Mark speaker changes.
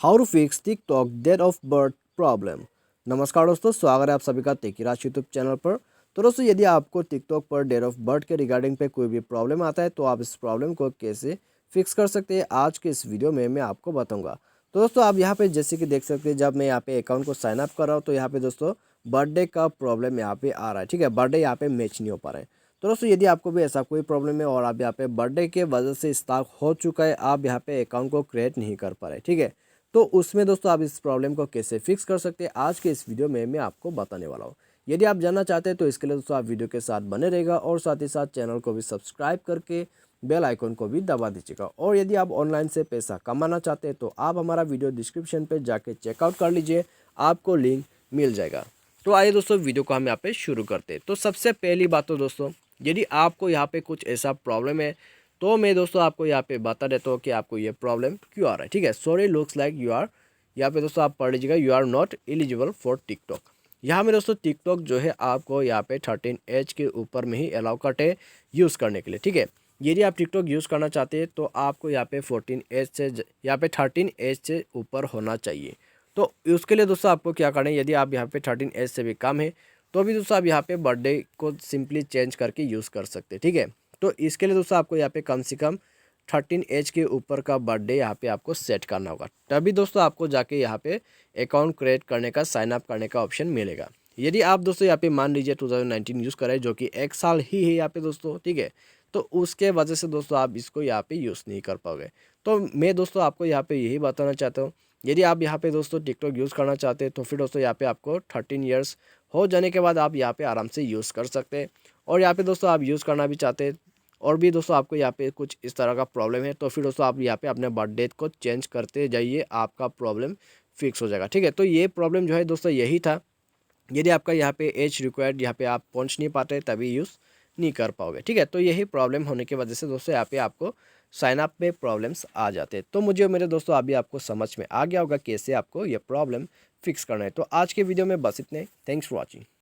Speaker 1: How to fix TikTok date of birth problem. नमस्कार दोस्तों, स्वागत है आप सभी का टेकीराज यूट्यूब चैनल पर। तो दोस्तों, यदि आपको टिकटॉक पर डेट ऑफ बर्थ के रिगार्डिंग पे कोई भी प्रॉब्लम आता है तो आप इस प्रॉब्लम को कैसे फिक्स कर सकते हैं, आज के इस वीडियो में मैं आपको बताऊंगा। तो दोस्तों, आप यहाँ पे जैसे कि देख सकते हैं, जब मैं यहाँ पे अकाउंट को साइन अप कर रहा हूँ तो यहाँ पे दोस्तों बर्थडे का प्रॉब्लम यहाँ पे आ रहा है। ठीक है, बर्थडे यहाँ पे मैच नहीं हो पा रहा है। तो दोस्तों, यदि आपको भी ऐसा कोई प्रॉब्लम है और आप यहाँ पे बर्थडे के वजह से स्टॉक हो चुका है, आप यहाँ पे अकाउंट को क्रिएट नहीं कर पा रहे, ठीक है, तो उसमें दोस्तों आप इस प्रॉब्लम को कैसे फिक्स कर सकते हैं, आज के इस वीडियो में मैं आपको बताने वाला हूँ। यदि आप जानना चाहते हैं तो इसके लिए दोस्तों आप वीडियो के साथ बने रहेगा और साथ ही साथ चैनल को भी सब्सक्राइब करके बेल आइकन को भी दबा दीजिएगा। और यदि आप ऑनलाइन से पैसा कमाना चाहते हैं तो आप हमारा वीडियो डिस्क्रिप्शन पे जाके चेकआउट कर लीजिए, आपको लिंक मिल जाएगा। तो आइए दोस्तों, वीडियो को हम यहाँ पे शुरू करते हैं। तो सबसे पहली बात तो दोस्तों, यदि आपको यहाँ पे कुछ ऐसा प्रॉब्लम है तो मैं दोस्तों आपको यहाँ पे बता देता हूँ कि आपको ये प्रॉब्लम क्यों आ रहा है। ठीक है, sorry looks like you are, यहाँ पे दोस्तों आप पढ़ लीजिएगा, you are not eligible for TikTok. यहाँ में दोस्तों टिकटॉक जो है आपको यहाँ पे 13 एज के ऊपर में ही अलाउ करते यूज़ करने के लिए। ठीक है, यदि आप टिकटॉक यूज़ करना चाहते हैं तो आपको यहाँ पे 14 एज से यहाँ पे 13 एज से ऊपर होना चाहिए। तो उसके लिए दोस्तों आपको क्या करना है, यदि आप यहाँ पे 13 एज से भी कम है तो भी दोस्तों आप यहाँ पे बर्थडे को सिंपली चेंज करके यूज़ कर सकते हैं। ठीक है, तो इसके लिए दोस्तों आपको यहाँ पे कम से कम 13 एज के ऊपर का बर्थडे यहाँ पे आपको सेट करना होगा, तभी दोस्तों आपको जाके यहाँ पे अकाउंट क्रिएट करने का, साइन अप करने का ऑप्शन मिलेगा। यदि आप दोस्तों यहाँ पे मान लीजिए 2019 यूज़ करें, जो कि 1 साल ही है यहाँ पे दोस्तों, ठीक है, तो उसके वजह से दोस्तों आप इसको यहाँ पे यूज़ नहीं कर पाओगे। तो मैं दोस्तों आपको यहाँ पे यही बताना चाहता हूँ, यदि आप यहाँ पे दोस्तों टिकटॉक यूज़ करना चाहते हैं तो फिर दोस्तों यहाँ पे आपको 13 ईयर्स हो जाने के बाद आप यहाँ पे आराम से यूज़ कर सकते हैं। और यहाँ पे दोस्तों आप यूज़ करना भी चाहते हैं और भी दोस्तों आपको यहाँ पे कुछ इस तरह का प्रॉब्लम है तो फिर दोस्तों आप यहाँ पे अपने बर्थ डेट को चेंज करते जाइए, आपका प्रॉब्लम फिक्स हो जाएगा। ठीक है, तो ये प्रॉब्लम जो है दोस्तों यही था, यदि आपका यहाँ पे एज रिक्वायर्ड यहाँ पे आप पहुँच नहीं पाते तभी यूज़ नहीं कर पाओगे। ठीक है, तो यही प्रॉब्लम होने की वजह से दोस्तों यहाँ पे आपको साइन अप में प्रॉब्लम्स आ जाते हैं। तो मुझे मेरे दोस्तों अभी आपको समझ में आ गया होगा कैसे आपको ये प्रॉब्लम फिक्स करना है। तो आज के वीडियो में बस इतने, थैंक्स फॉर वॉचिंग।